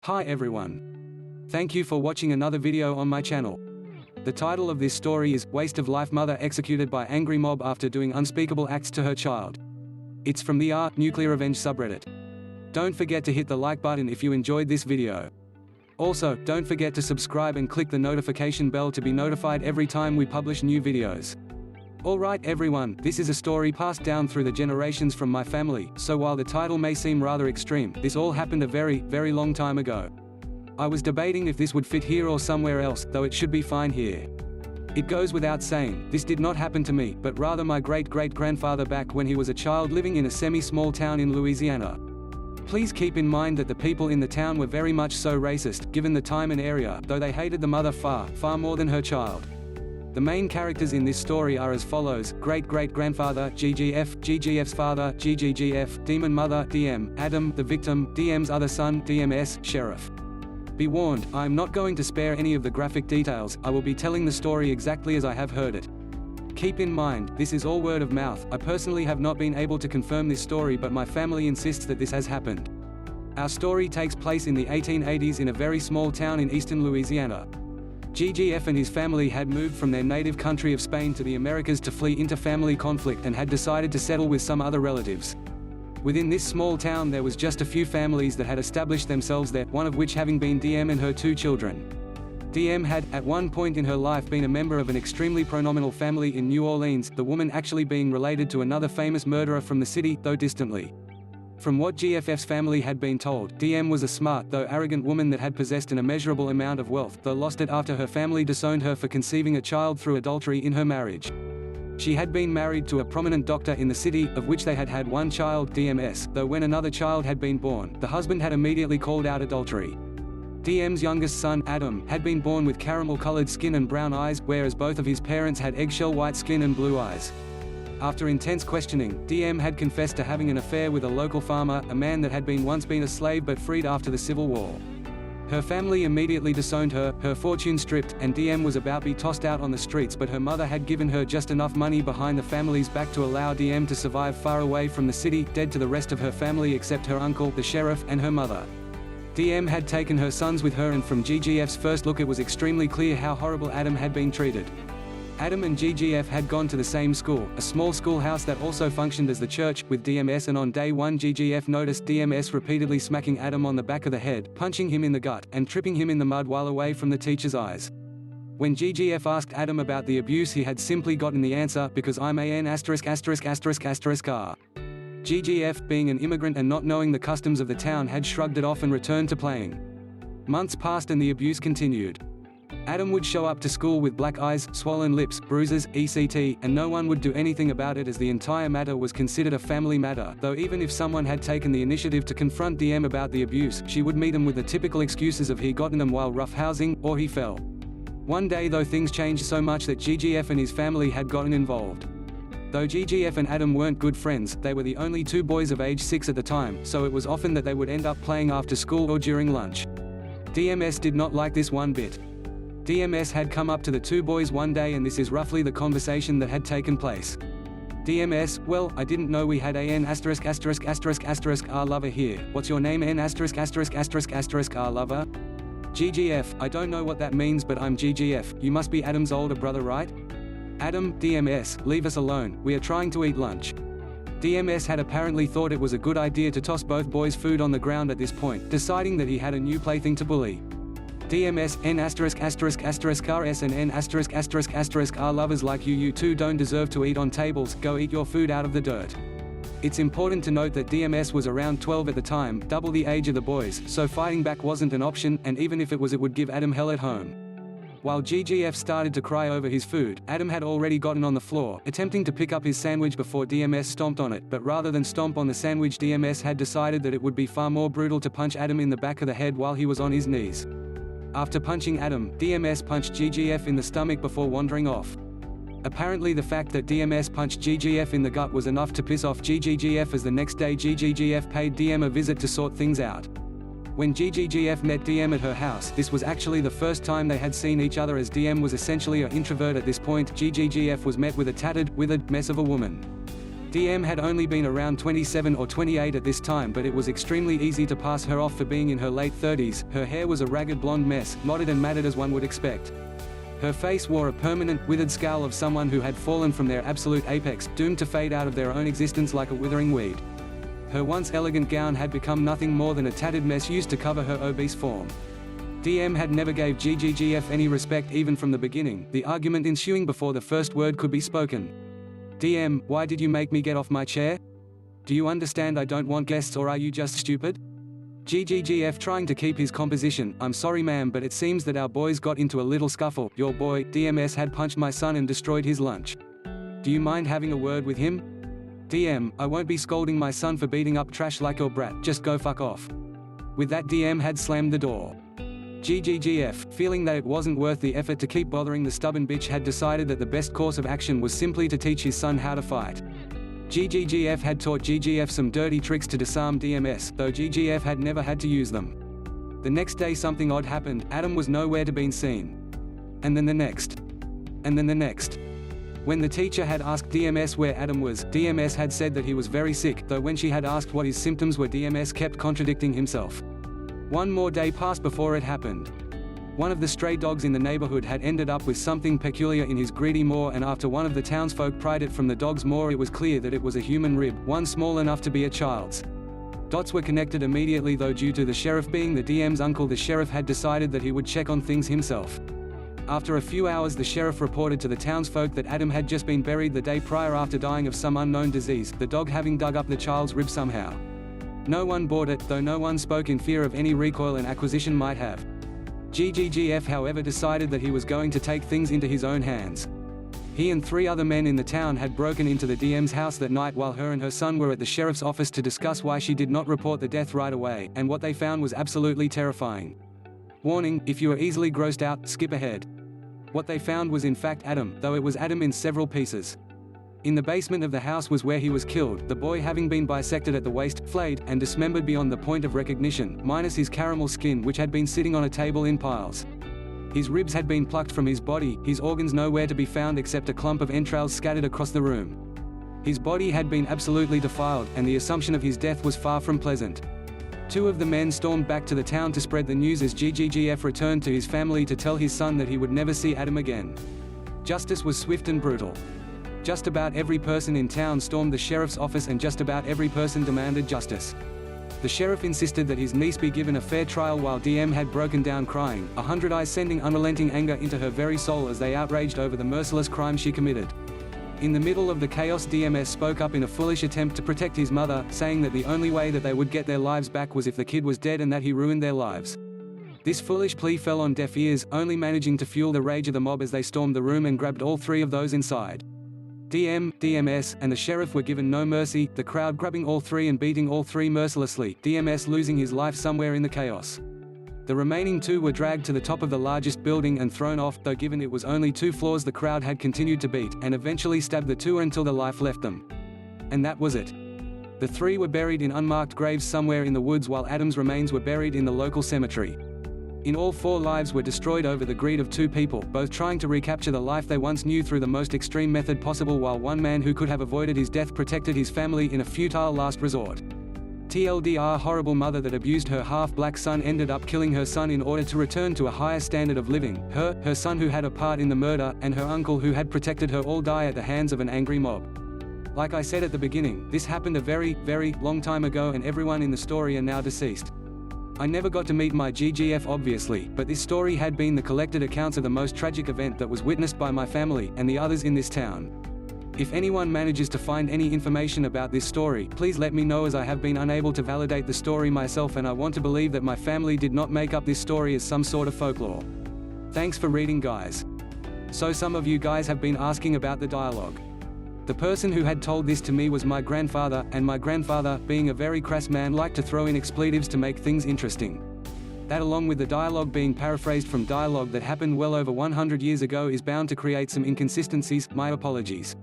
Hi everyone. Thank you for watching another video on my channel. The title of this story is Waste of Life, Mother Executed by Angry Mob After Doing Unspeakable Acts to Her Child. It's from the r/Nuclear Revenge subreddit. Don't forget to hit the like button if you enjoyed this video. Also, don't forget to subscribe and click the notification bell to be notified every time we publish new videos. Alright everyone, this is a story passed down through the generations from my family, so while the title may seem rather extreme, this all happened a very, very long time ago. I was debating if this would fit here or somewhere else, though it should be fine here. It goes without saying, this did not happen to me, but rather my great-great-grandfather back when he was a child living in a semi-small town in Louisiana. Please keep in mind that the people in the town were very much so racist, given the time and area, though they hated the mother far, far more than her child. The main characters in this story are as follows: great-great-grandfather, GGF, GGF's father, GGGF, demon mother, DM, Adam, the victim, DM's other son, DMS, sheriff. Be warned, I am not going to spare any of the graphic details, I will be telling the story exactly as I have heard it. Keep in mind, this is all word of mouth. I personally have not been able to confirm this story, but my family insists that this has happened. Our story takes place in the 1880s in a very small town in eastern Louisiana. GGF and his family had moved from their native country of Spain to the Americas to flee inter-family conflict and had decided to settle with some other relatives. Within this small town there was just a few families that had established themselves there, one of which having been DM and her two children. DM had, at one point in her life, been a member of an extremely pronominal family in New Orleans, the woman actually being related to another famous murderer from the city, though distantly. From what GFF's family had been told, DM was a smart, though arrogant woman that had possessed an immeasurable amount of wealth, though lost it after her family disowned her for conceiving a child through adultery in her marriage. She had been married to a prominent doctor in the city, of which they had had one child, DMS, though when another child had been born, the husband had immediately called out adultery. DM's youngest son, Adam, had been born with caramel-colored skin and brown eyes, whereas both of his parents had eggshell white skin and blue eyes. After intense questioning, DM had confessed to having an affair with a local farmer, a man that had once been a slave but freed after the Civil War. Her family immediately disowned her, her fortune stripped, and DM was about to be tossed out on the streets, but her mother had given her just enough money behind the family's back to allow DM to survive far away from the city, dead to the rest of her family except her uncle, the sheriff, and her mother. DM had taken her sons with her, and from GGF's first look it was extremely clear how horrible Adam had been treated. Adam and GGF had gone to the same school, a small schoolhouse that also functioned as the church, with DMS, and on day one GGF noticed DMS repeatedly smacking Adam on the back of the head, punching him in the gut, and tripping him in the mud while away from the teacher's eyes. When GGF asked Adam about the abuse, he had simply gotten the answer, because I'm an ****************. GGF, being an immigrant and not knowing the customs of the town, had shrugged it off and returned to playing. Months passed and the abuse continued. Adam would show up to school with black eyes, swollen lips, bruises, etc., and no one would do anything about it as the entire matter was considered a family matter, though even if someone had taken the initiative to confront DM about the abuse, she would meet him with the typical excuses of he gotten them while roughhousing, or he fell. One day though, things changed so much that GGF and his family had gotten involved. Though GGF and Adam weren't good friends, they were the only two boys of age 6 at the time, so it was often that they would end up playing after school or during lunch. DMS did not like this one bit. DMS had come up to the two boys one day, and this is roughly the conversation that had taken place. DMS: well, I didn't know we had an ********* lover here. What's your name? N******* lover? GGF: I don't know what that means, but I'm GGF. You must be Adam's older brother, right? Adam: DMS, leave us alone, we are trying to eat lunch. DMS had apparently thought it was a good idea to toss both boys' food on the ground at this point, deciding that he had a new plaything to bully. DMS: N************************ and N********* lovers like you two don't deserve to eat on tables, go eat your food out of the dirt. It's important to note that DMS was around 12 at the time, double the age of the boys, so fighting back wasn't an option, and even if it was, it would give Adam hell at home. While GGF started to cry over his food, Adam had already gotten on the floor, attempting to pick up his sandwich before DMS stomped on it, but rather than stomp on the sandwich, DMS had decided that it would be far more brutal to punch Adam in the back of the head while he was on his knees. After punching Adam, DMS punched GGF in the stomach before wandering off. Apparently the fact that DMS punched GGF in the gut was enough to piss off GGGF, as the next day GGGF paid DM a visit to sort things out. When GGGF met DM at her house, this was actually the first time they had seen each other, as DM was essentially an introvert at this point. GGGF was met with a tattered, withered mess of a woman. DM had only been around 27 or 28 at this time, but it was extremely easy to pass her off for being in her late 30s. Her hair was a ragged blonde mess, knotted and matted as one would expect. Her face wore a permanent, withered scowl of someone who had fallen from their absolute apex, doomed to fade out of their own existence like a withering weed. Her once elegant gown had become nothing more than a tattered mess used to cover her obese form. DM had never gave GGGF any respect even from the beginning, the argument ensuing before the first word could be spoken. DM, why did you make me get off my chair? Do you understand I don't want guests, or are you just stupid? GGGF trying to keep his composition, I'm sorry ma'am, but it seems that our boys got into a little scuffle. Your boy, DMS, had punched my son and destroyed his lunch. Do you mind having a word with him? DM, I won't be scolding my son for beating up trash like your brat, just go fuck off. With that, DM had slammed the door. GGGF, feeling that it wasn't worth the effort to keep bothering the stubborn bitch, had decided that the best course of action was simply to teach his son how to fight. GGGF had taught GGF some dirty tricks to disarm DMS, though GGF had never had to use them. The next day something odd happened. Adam was nowhere to be seen. And then the next. And then the next. When the teacher had asked DMS where Adam was, DMS had said that he was very sick, though when she had asked what his symptoms were, DMS kept contradicting himself. One more day passed before it happened. One of the stray dogs in the neighborhood had ended up with something peculiar in his greedy maw, and after one of the townsfolk pried it from the dog's maw, it was clear that it was a human rib, one small enough to be a child's. Dots were connected immediately, though due to the sheriff being the DM's uncle, the sheriff had decided that he would check on things himself. After a few hours, the sheriff reported to the townsfolk that Adam had just been buried the day prior after dying of some unknown disease, the dog having dug up the child's rib somehow. No one bought it, though no one spoke in fear of any recoil an acquisition might have. GGGF, however, decided that he was going to take things into his own hands. He and 3 other men in the town had broken into the DM's house that night while her and her son were at the sheriff's office to discuss why she did not report the death right away, and what they found was absolutely terrifying. Warning, if you are easily grossed out, skip ahead. What they found was in fact Adam, though it was Adam in several pieces. In the basement of the house was where he was killed, the boy having been bisected at the waist, flayed, and dismembered beyond the point of recognition, minus his caramel skin which had been sitting on a table in piles. His ribs had been plucked from his body, his organs nowhere to be found except a clump of entrails scattered across the room. His body had been absolutely defiled, and the assumption of his death was far from pleasant. 2 of the men stormed back to the town to spread the news as GGGF returned to his family to tell his son that he would never see Adam again. Justice was swift and brutal. Just about every person in town stormed the sheriff's office, and just about every person demanded justice. The sheriff insisted that his niece be given a fair trial, while DM had broken down crying, 100 eyes sending unrelenting anger into her very soul as they outraged over the merciless crime she committed. In the middle of the chaos, DMS spoke up in a foolish attempt to protect his mother, saying that the only way that they would get their lives back was if the kid was dead and that he ruined their lives. This foolish plea fell on deaf ears, only managing to fuel the rage of the mob as they stormed the room and grabbed all 3 of those inside. DM, DMS, and the sheriff were given no mercy, the crowd grabbing all 3 and beating all 3 mercilessly, DMS losing his life somewhere in the chaos. The remaining 2 were dragged to the top of the largest building and thrown off, though given it was only 2 floors the crowd had continued to beat, and eventually stabbed the 2 until the life left them. And that was it. The 3 were buried in unmarked graves somewhere in the woods, while Adam's remains were buried in the local cemetery. In all, 4 lives were destroyed over the greed of 2 people, both trying to recapture the life they once knew through the most extreme method possible, while one man who could have avoided his death protected his family in a futile last resort. TLDR, horrible mother that abused her half-black son ended up killing her son in order to return to a higher standard of living. Her son who had a part in the murder, and her uncle who had protected her all die at the hands of an angry mob. Like I said at the beginning, this happened a very, very long time ago, and everyone in the story are now deceased. I never got to meet my GGF obviously, but this story had been the collected accounts of the most tragic event that was witnessed by my family, and the others in this town. If anyone manages to find any information about this story, please let me know, as I have been unable to validate the story myself, and I want to believe that my family did not make up this story as some sort of folklore. Thanks for reading, guys. So some of you guys have been asking about the dialogue. The person who had told this to me was my grandfather, and my grandfather, being a very crass man, liked to throw in expletives to make things interesting. That, along with the dialogue being paraphrased from dialogue that happened well over 100 years ago, is bound to create some inconsistencies. My apologies.